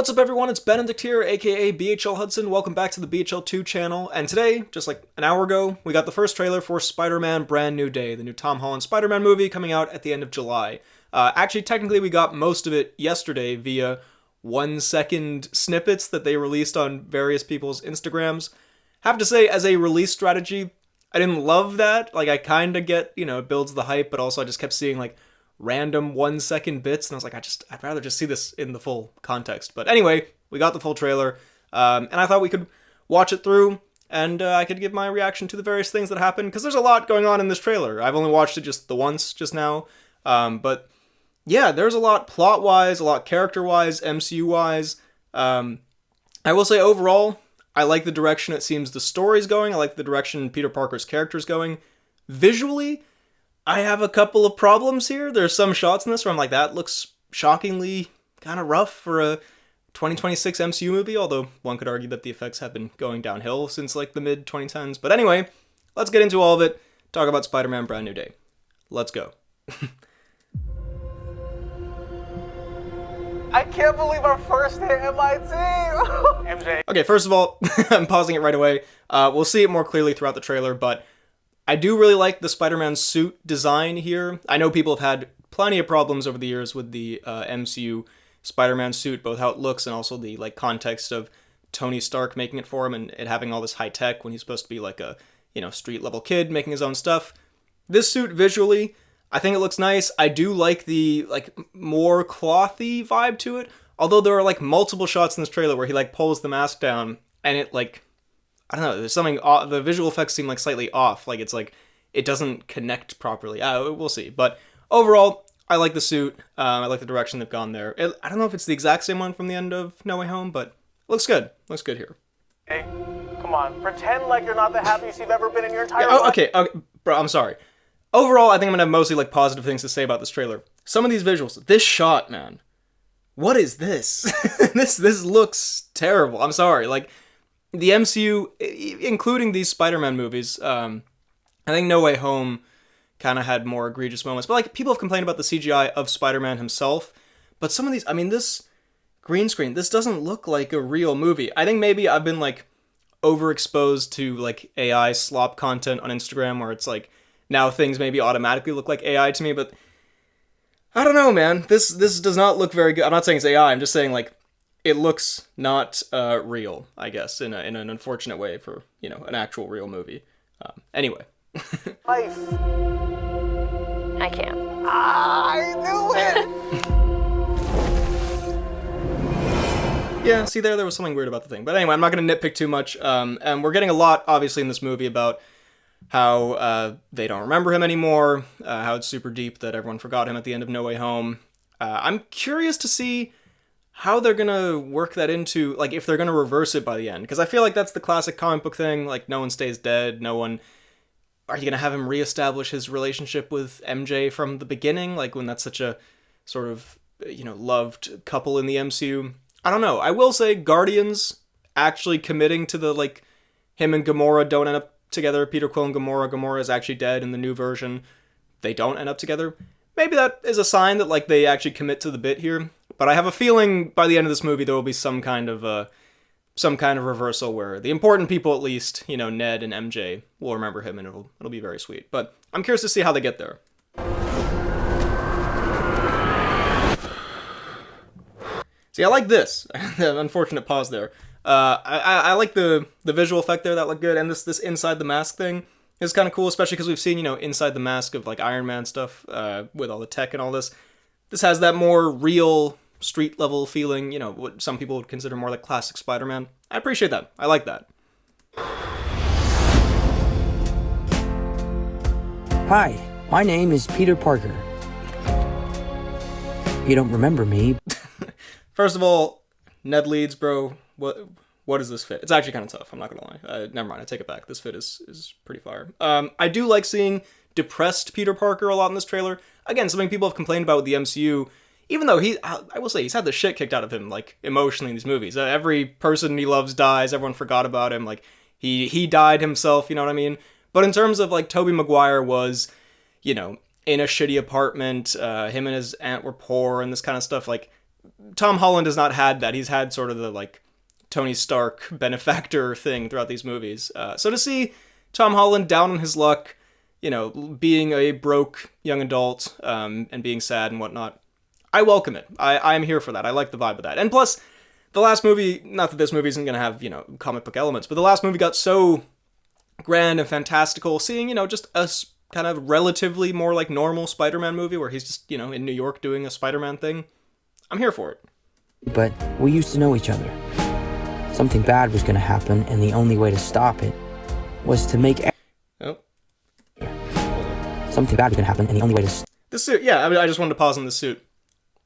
What's up everyone, it's Benedict here, aka BHL Hudson. Welcome back to the BHL2 channel, and today, just like an hour ago, we got the first trailer for Spider-Man Brand New Day, the new Tom Holland Spiderman movie coming out at the end of July. Actually, technically we got most of it yesterday via 1-second snippets that they released on various people's Instagrams. Have to say, as a release strategy, I didn't love that. Like, I kinda get, it builds the hype, but also I just kept seeing, like, random 1-second bits, and I was like, I'd rather just see this in the full context. But anyway, we got the full trailer, and I thought we could watch it through, and I could give my reaction to the various things that happened, because there's a lot going on in this trailer. I've only watched it just the once just now, but yeah, there's a lot plot-wise, a lot character-wise, MCU-wise. I will say overall, I like the direction it seems the story's going. I like the direction Peter Parker's character's going. Visually, I have a couple of problems here. There's some shots in this where I'm like, that looks shockingly kind of rough for a 2026 MCU movie, although one could argue that the effects have been going downhill since like the mid-2010s. But anyway, let's get into all of it, talk about Spider-Man Brand New Day. Let's go. I can't believe our first hit MIT! MJ. Okay, first of all, I'm pausing it right away. We'll see it more clearly throughout the trailer, but I do really like the Spider-Man suit design here. I know people have had plenty of problems over the years with the MCU Spider-Man suit, both how it looks and also the like context of Tony Stark making it for him and it having all this high tech when he's supposed to be like a, street level kid making his own stuff. This suit visually, I think it looks nice. I do like the like more clothy vibe to it, although there are like multiple shots in this trailer where he like pulls the mask down and it like, I don't know, there's something off, the visual effects seem like slightly off, like it's like, it doesn't connect properly. We'll see, but overall, I like the suit, I like the direction they've gone there. I don't know if it's the exact same one from the end of No Way Home, but it looks good here. Hey, come on, pretend like you're not the happiest you've ever been in your entire life. Okay, bro, I'm sorry. Overall, I think I'm gonna have mostly like positive things to say about this trailer. Some of these visuals, this shot, man, what is this? This looks terrible, I'm sorry, like, the MCU, including these Spider-Man movies, I think No Way Home kind of had more egregious moments. But, like, people have complained about the CGI of Spider-Man himself. But some of these, I mean, this green screen, this doesn't look like a real movie. I think maybe I've been, like, overexposed to, like, AI slop content on Instagram where it's, like, now things maybe automatically look like AI to me. But I don't know, man. This does not look very good. I'm not saying it's AI. I'm just saying, like, it looks not real, I guess, in an unfortunate way for, an actual real movie. Anyway. Life. I can't. I knew it! Yeah, see, there was something weird about the thing. But anyway, I'm not going to nitpick too much. And we're getting a lot, obviously, in this movie about how they don't remember him anymore, how it's super deep that everyone forgot him at the end of No Way Home. I'm curious to see how they're gonna work that into, like, if they're gonna reverse it by the end. Because I feel like that's the classic comic book thing, like, no one stays dead, are you gonna have him reestablish his relationship with MJ from the beginning, like, when that's such a sort of, loved couple in the MCU? I don't know. I will say Guardians actually committing to the, like, him and Gamora don't end up together, Peter Quill and Gamora is actually dead in the new version, they don't end up together. Maybe that is a sign that, like, they actually commit to the bit here. But I have a feeling by the end of this movie there will be some kind of reversal where the important people, at least, Ned and MJ, will remember him, and it'll be very sweet. But I'm curious to see how they get there. See, I like this. The unfortunate pause there. I like the visual effect there, that looked good, and this inside the mask thing is kind of cool, especially because we've seen, inside the mask of, like, Iron Man stuff, with all the tech and all this. This has that more real street level feeling, what some people would consider more like classic Spider-Man. I appreciate that. I like that. Hi, my name is Peter Parker. You don't remember me. First of all, Ned Leeds, bro, what is this fit? It's actually kind of tough, I'm not gonna lie. Never mind, I take it back. This fit is pretty fire. I do like seeing depressed Peter Parker a lot in this trailer. Again, something people have complained about with the MCU, even though I will say, he's had the shit kicked out of him, like, emotionally in these movies. Every person he loves dies, everyone forgot about him, like, he died himself, you know what I mean? But in terms of, like, Tobey Maguire was, in a shitty apartment, him and his aunt were poor, and this kind of stuff, like, Tom Holland has not had that. He's had sort of the, like, Tony Stark benefactor thing throughout these movies. So to see Tom Holland down on his luck, you know, being a broke young adult, and being sad and whatnot, I welcome it. I'm here for that. I like the vibe of that. And plus, the last movie, not that this movie isn't going to have, you know, comic book elements, but the last movie got so grand and fantastical, seeing, you know, just a kind of relatively more, like, normal Spider-Man movie where he's just, you know, in New York doing a Spider-Man thing. I'm here for it. But we used to know each other. Something bad was going to happen, and the only way to stop it was to make... Oh. Something bad was going to happen, and the only way to... This suit, yeah, I mean, I just wanted to pause on this suit.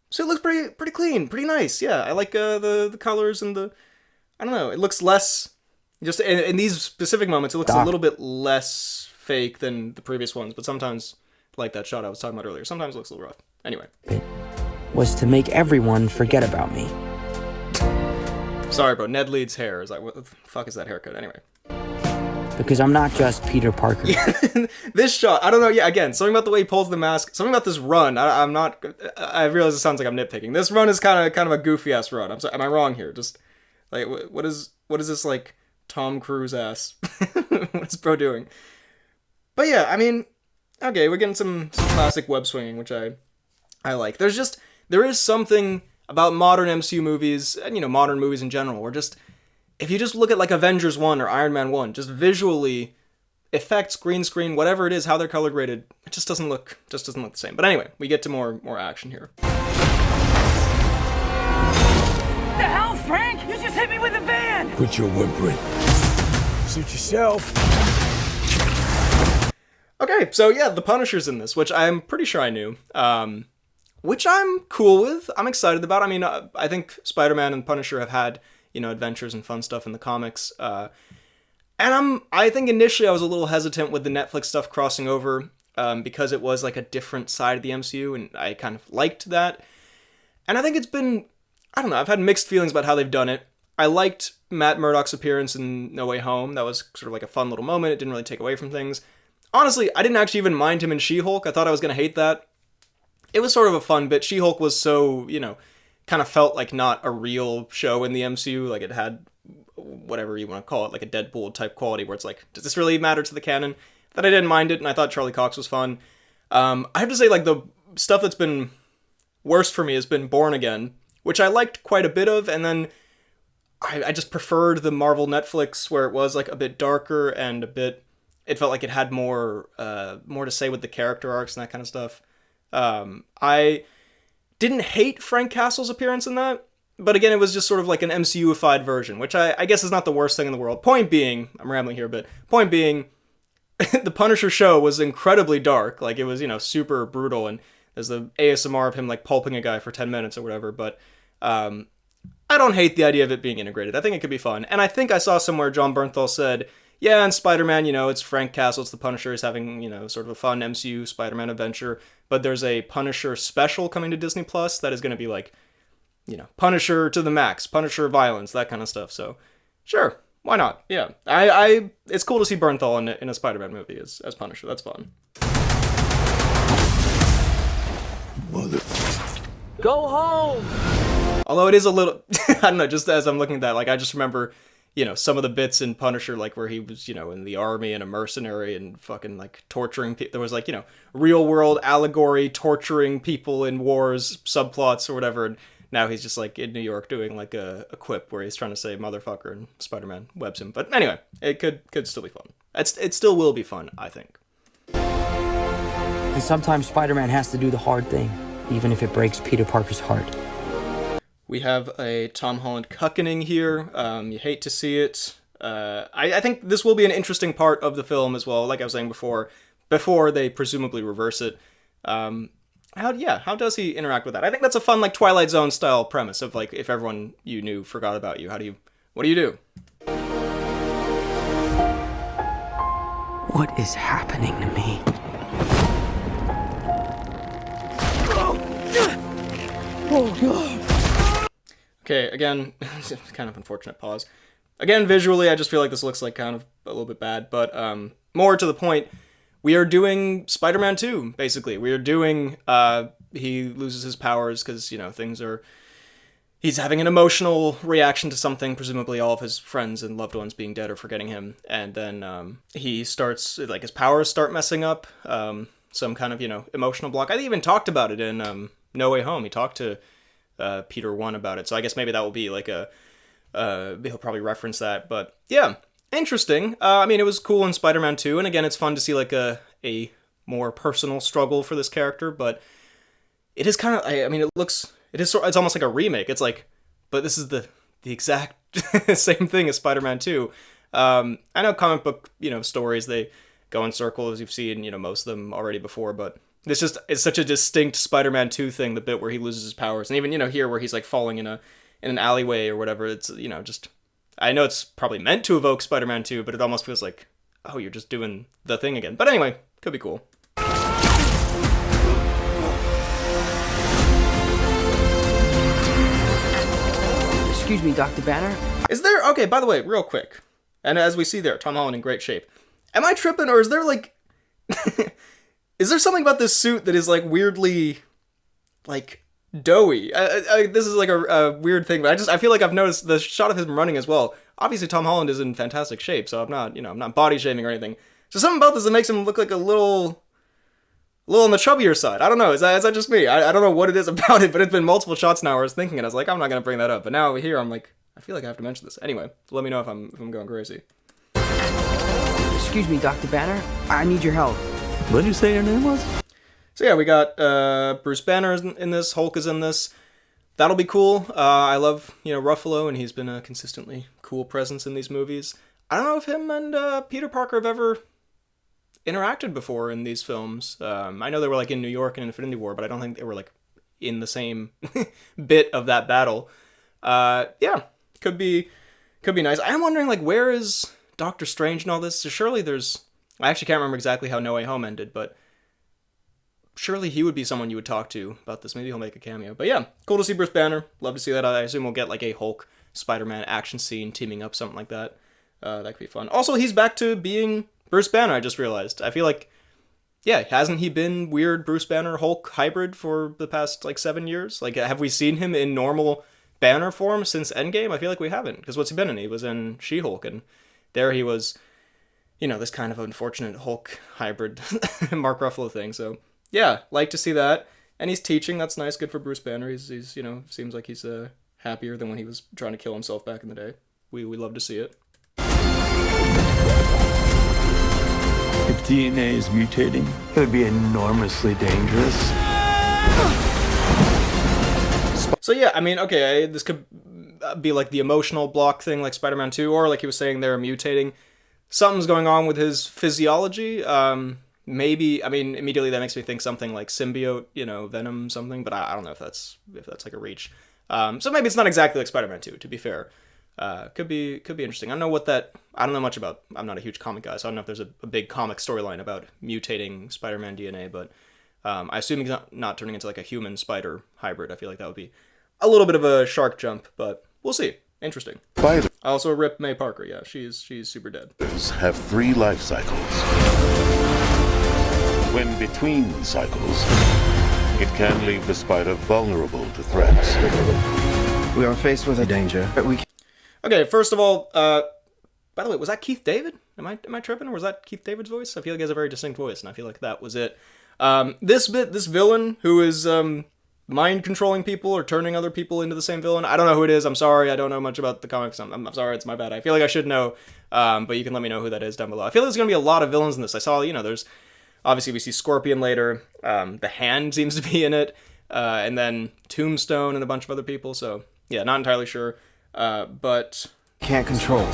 Suit looks pretty clean, pretty nice, yeah. I like the colors and the... I don't know, it looks less... Just in these specific moments, it looks a little bit less fake than the previous ones, but sometimes, like that shot I was talking about earlier, sometimes it looks a little rough. Anyway. It was to make everyone forget about me. Sorry, bro, Ned Leeds' hair is like, what the fuck is that haircut? Anyway. Because I'm not just Peter Parker. This shot, I don't know, yeah, again, something about the way he pulls the mask, something about this run, I realize it sounds like I'm nitpicking. This run is kind of a goofy-ass run. I'm sorry, am I wrong here? Just, like, what is this, like, Tom Cruise ass? What's bro doing? But yeah, I mean, okay, we're getting some classic web swinging, which I like. There is something about modern MCU movies, and, you know, modern movies in general, where just, if you just look at, like, Avengers 1 or Iron Man 1, just visually, effects, green screen, whatever it is, how they're color graded, it just doesn't look the same. But anyway, we get to more action here. The hell, Frank? You just hit me with a van! Quit your whimpering. Suit yourself. Okay, so yeah, the Punisher's in this, which I'm pretty sure I knew. Which I'm cool with. I'm excited about. I mean, I think Spider-Man and Punisher have had, you know, adventures and fun stuff in the comics. And I think initially I was a little hesitant with the Netflix stuff crossing over, because it was like a different side of the MCU, and I kind of liked that. And I think it's been, I don't know, I've had mixed feelings about how they've done it. I liked Matt Murdock's appearance in No Way Home. That was sort of like a fun little moment. It didn't really take away from things. Honestly, I didn't actually even mind him in She-Hulk. I thought I was going to hate that. It was sort of a fun bit. She-Hulk was so, you know, kind of felt like not a real show in the MCU. Like, it had whatever you want to call it, like a Deadpool type quality where it's like, does this really matter to the canon? That I didn't mind it, and I thought Charlie Cox was fun. I have to say, like, the stuff that's been worst for me has been Born Again, which I liked quite a bit of, and then I just preferred the Marvel Netflix where it was, like, a bit darker and a bit... It felt like it had more to say with the character arcs and that kind of stuff. I didn't hate Frank Castle's appearance in that, but again, it was just sort of like an MCU-ified version, which I guess is not the worst thing in the world. Point being, I'm rambling here a bit, point being, the Punisher show was incredibly dark. Like, it was, you know, super brutal, and there's the ASMR of him, like, pulping a guy for 10 minutes or whatever, but I don't hate the idea of it being integrated. I think it could be fun. And I think I saw somewhere John Bernthal said, yeah, in Spider-Man, you know, it's Frank Castle, it's the Punisher, he's having, you know, sort of a fun MCU Spider-Man adventure, but there's a Punisher special coming to Disney Plus that is going to be like, you know, Punisher to the max, Punisher violence, that kind of stuff. So, sure, why not? Yeah, it's cool to see Bernthal in a Spider-Man movie as Punisher. That's fun. Mother. Go home! Although it is a little, I don't know, just as I'm looking at that, like, I just remember, you know, some of the bits in Punisher, like, where he was, you know, in the army and a mercenary and fucking, like, torturing people. There was, like, you know, real-world allegory, torturing people in wars, subplots or whatever, and now he's just, like, in New York doing, like, a quip where he's trying to say motherfucker and Spider-Man webs him. But anyway, it could still be fun. It still will be fun, I think. And sometimes Spider-Man has to do the hard thing, even if it breaks Peter Parker's heart. We have a Tom Holland cuckening here. You hate to see it. I think this will be an interesting part of the film as well, like I was saying before they presumably reverse it. How does he interact with that? I think that's a fun, like, Twilight Zone style premise of, like, if everyone you knew forgot about you, what do you do? What is happening to me? Oh, God. Okay, again, kind of unfortunate pause. Again, visually, I just feel like this looks like kind of a little bit bad, but more to the point, we are doing Spider-Man 2, basically. We are doing, he loses his powers because, you know, things are he's having an emotional reaction to something, presumably all of his friends and loved ones being dead or forgetting him, and then he starts, like, his powers start messing up, some kind of, emotional block. I even talked about it in No Way Home. He talked to Peter 1 about it, so I guess maybe that will be like he'll probably reference that, but yeah, interesting. I mean, it was cool in Spider-Man 2, and again, it's fun to see like a more personal struggle for this character, but it is kind of, I mean, it's almost like a remake. It's like, but this is the exact same thing as Spider-Man 2. I know comic book, stories, they go in circles, you've seen, most of them already before, but it's such a distinct Spider-Man 2 thing, the bit where he loses his powers. And even, here where he's like falling in an alleyway or whatever, it's, just, I know it's probably meant to evoke Spider-Man 2, but it almost feels like, oh, you're just doing the thing again. But anyway, could be cool. Excuse me, Dr. Banner. Is there, okay, by the way, real quick, and as we see there, Tom Holland in great shape. Am I tripping, or is there like, is there something about this suit that is like weirdly, like, doughy? This is like a weird thing, but I feel like I've noticed the shot of him running as well. Obviously, Tom Holland is in fantastic shape, so I'm not body shaming or anything. So something about this that makes him look like a little on the chubbier side. I don't know. Is that just me? I don't know what it is about it, but it's been multiple shots now where I was thinking it. I was like, I'm not gonna bring that up, but now here I'm like, I feel like I have to mention this. Anyway, let me know if I'm going crazy. Excuse me, Dr. Banner. I need your help. What did you say your name was? So yeah, we got Bruce Banner in this. Hulk is in this. That'll be cool. I love Ruffalo, and he's been a consistently cool presence in these movies. I don't know if him and Peter Parker have ever interacted before in these films. I know they were like in New York in Infinity War, but I don't think they were like in the same bit of that battle. Yeah, could be nice. I'm wondering like where is Doctor Strange and all this? So surely I actually can't remember exactly how No Way Home ended, but surely he would be someone you would talk to about this. Maybe he'll make a cameo. But yeah, cool to see Bruce Banner. Love to see that. I assume we'll get like a Hulk Spider-Man action scene teaming up, something like that. That could be fun. Also, he's back to being Bruce Banner, I just realized. I feel like, yeah, hasn't he been weird Bruce Banner Hulk hybrid for the past, like, 7 years? Like, have we seen him in normal Banner form since Endgame? I feel like we haven't, because what's he been in? He was in She-Hulk, and there he was, this kind of unfortunate Hulk hybrid Mark Ruffalo thing, so, yeah, like to see that. And he's teaching, that's nice, good for Bruce Banner. He's seems like he's happier than when he was trying to kill himself back in the day. We love to see it. If DNA is mutating, it would be enormously dangerous. So yeah, I mean, okay, this could be like the emotional block thing like Spider-Man 2, or like he was saying they're mutating. Something's going on with his physiology. Maybe, I mean, immediately that makes me think something like symbiote, Venom something, but I don't know if that's like a reach. So maybe it's not exactly like Spider-Man 2, to be fair. Could be interesting. I don't know much about, I'm not a huge comic guy, so I don't know if there's a big comic storyline about mutating Spider-Man DNA, but I assume he's not turning into like a human spider hybrid. I feel like that would be a little bit of a shark jump, but we'll see. Interesting. Spiders Also, rip May Parker. Yeah, she's super dead. have 3 life cycles. When between cycles, it can leave the spider vulnerable to threats. We are faced with a danger, but we Okay, first of all, by the way, was that Keith David? Am I tripping, or was that Keith David's voice? I feel like he has a very distinct voice, and I feel like that was it. This villain who is mind controlling people or turning other people into the same villain. I don't know who it is. I'm sorry. I don't know much about the comics. I'm sorry. It's my bad. I feel like I should know, but you can let me know who that is down below. I feel like there's gonna be a lot of villains in this. I saw, there's obviously we see Scorpion later. The Hand seems to be in it, and then Tombstone and a bunch of other people. So yeah, not entirely sure. But can't control.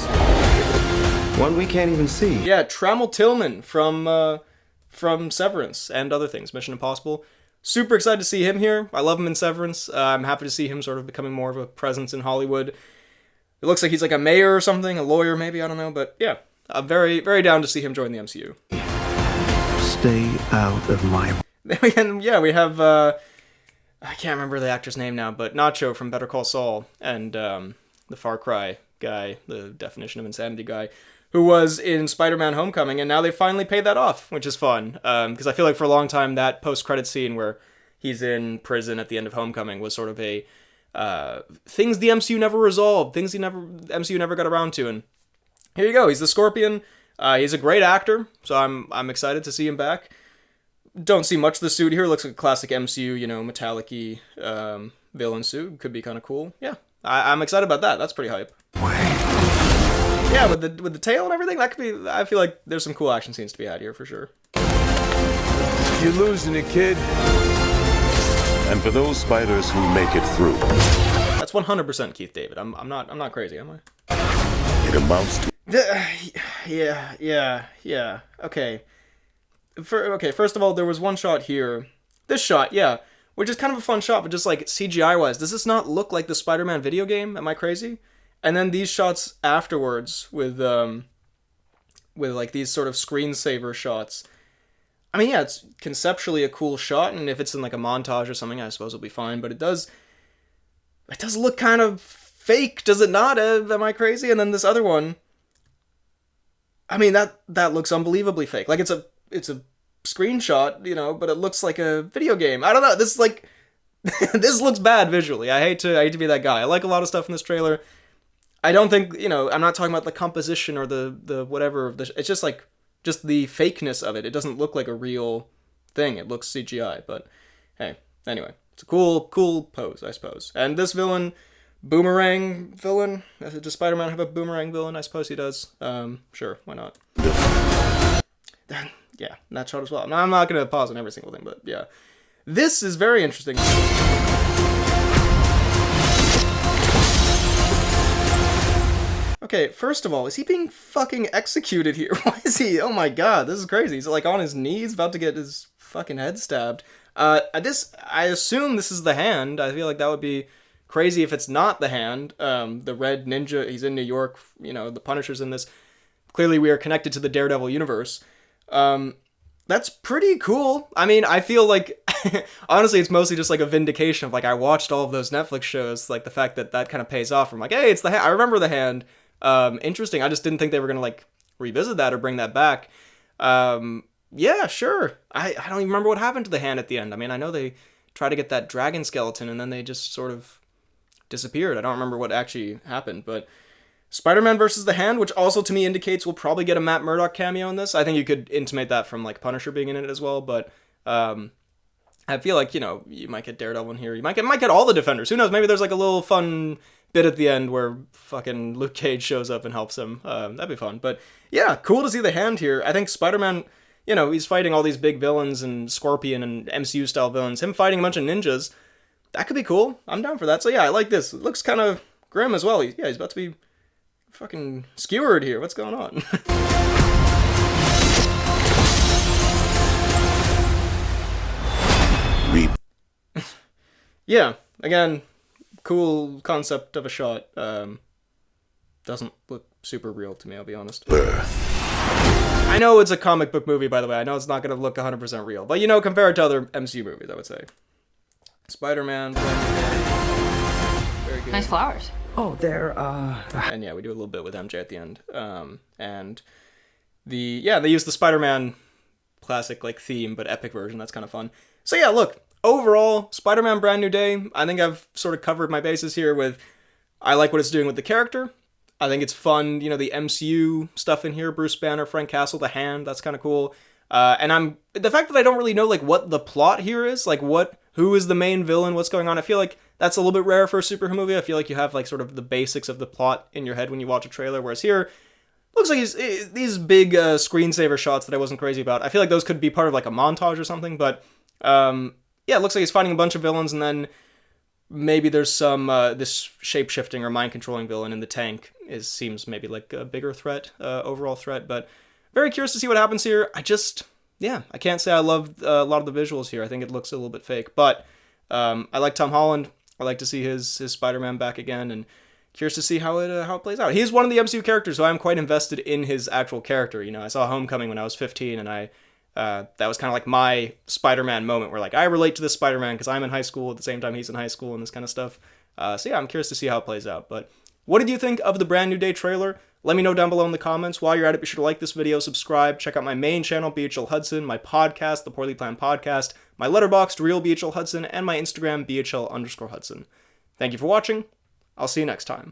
One we can't even see. Yeah, Trammell Tillman from Severance and other things, Mission Impossible. Super excited to see him here. I love him in Severance. I'm happy to see him sort of becoming more of a presence in Hollywood. It looks like he's like a mayor or something, a lawyer maybe, I don't know, but yeah, I'm very, very down to see him join the MCU. Stay out of my... And yeah, we have, I can't remember the actor's name now, but Nacho from Better Call Saul and the Far Cry guy, the definition of insanity guy, who was in Spider-Man Homecoming, and now they finally paid that off, which is fun. Because I feel like for a long time, that post-credit scene where he's in prison at the end of Homecoming was sort of a things the MCU never resolved, things MCU never got around to, and here you go. He's the Scorpion. He's a great actor, so I'm excited to see him back. Don't see much of the suit here. Looks like a classic MCU, metallic-y villain suit. Could be kind of cool. Yeah, I'm excited about that. That's pretty hype. Yeah, with the tail and everything, that could be. I feel like there's some cool action scenes to be had here for sure. You're losing a kid. And for those spiders who make it through, That's 100% Keith David. I'm not crazy, am I? it amounts to Yeah. Okay. First of all, there was one shot here. This shot, yeah, which is kind of a fun shot, but just like CGI-wise, does this not look like the Spider-Man video game? Am I crazy? And then these shots afterwards with like these sort of screensaver shots. I mean, yeah, it's conceptually a cool shot, and if it's in like a montage or something, I suppose it'll be fine. But it does look kind of fake, does it not? Am I crazy? And then this other one, I mean, that looks unbelievably fake. Like it's a screenshot, but it looks like a video game. I don't know. This is like this looks bad visually. I hate to be that guy. I like a lot of stuff in this trailer. I don't think, I'm not talking about the composition or the whatever. It's just like, just the fakeness of it. It doesn't look like a real thing. It looks CGI, but hey, anyway. It's a cool pose, I suppose. And this villain, boomerang villain, does Spider-Man have a boomerang villain? I suppose he does. Sure, why not? Yeah, that shot as well. Now, I'm not going to pause on every single thing, but yeah. This is very interesting. Okay, first of all, is he being fucking executed here? Why is he? Oh my god, this is crazy. He's like on his knees, about to get his fucking head stabbed. I assume this is the Hand. I feel like that would be crazy if it's not the Hand. The Red Ninja, he's in New York, the Punisher's in this. Clearly we are connected to the Daredevil universe. That's pretty cool. I mean, I feel like, honestly, it's mostly just like a vindication of like, I watched all of those Netflix shows, like the fact that kind of pays off. I'm like, hey, it's the Hand. I remember the Hand. Interesting. I just didn't think they were gonna like revisit that or bring that back. Yeah, sure. I don't even remember what happened to the Hand at the end. I mean, I know they tried to get that dragon skeleton and then they just sort of disappeared. I don't remember what actually happened, but Spider-Man versus the Hand, which also to me indicates we'll probably get a Matt Murdock cameo in this. I think you could intimate that from like Punisher being in it as well, but I feel like, you might get Daredevil in here. You might get all the Defenders. Who knows? Maybe there's like a little fun bit at the end where fucking Luke Cage shows up and helps him. That'd be fun. But yeah, cool to see the Hand here. I think Spider-Man, he's fighting all these big villains and Scorpion and MCU style villains. Him fighting a bunch of ninjas, that could be cool. I'm down for that. So yeah, I like this. It looks kind of grim as well. He's about to be fucking skewered here. What's going on? Yeah, again, cool concept of a shot. Doesn't look super real to me, I'll be honest. I know it's a comic book movie, by the way. I know it's not going to look 100% real. But, compare it to other MCU movies, I would say. Spider-Man. Very good. Nice flowers. Oh, they're, And yeah, we do a little bit with MJ at the end. And they use the Spider-Man classic, like, theme, but epic version. That's kind of fun. So yeah, look. Overall, Spider-Man Brand New Day, I think I've sort of covered my bases here with, I like what it's doing with the character. I think it's fun, the MCU stuff in here, Bruce Banner, Frank Castle, the Hand, that's kind of cool. And the fact that I don't really know, like, what the plot here is, like, who is the main villain, what's going on, I feel like that's a little bit rare for a superhero movie. I feel like you have, like, sort of the basics of the plot in your head when you watch a trailer, whereas here, looks like these big screensaver shots that I wasn't crazy about. I feel like those could be part of, like, a montage or something, but, yeah, it looks like he's fighting a bunch of villains, and then maybe there's some, this shape-shifting or mind-controlling villain in the tank seems maybe like a bigger threat, overall threat, but very curious to see what happens here. I can't say I love a lot of the visuals here. I think it looks a little bit fake, but I like Tom Holland. I like to see his Spider-Man back again, and curious to see how it plays out. He's one of the MCU characters, so I'm quite invested in his actual character. I saw Homecoming when I was 15, and that was kind of like my Spider-Man moment where like I relate to this Spider-Man because I'm in high school at the same time he's in high school and this kind of stuff. So yeah, I'm curious to see how it plays out. But what did you think of the Brand New Day trailer? Let me know down below in the comments. While you're at it, be sure to like this video, subscribe, check out my main channel, BHL Hudson, my podcast, The Poorly Planned Podcast, my Letterboxd, Real BHL Hudson, and my Instagram, BHL_Hudson. Thank you for watching. I'll see you next time.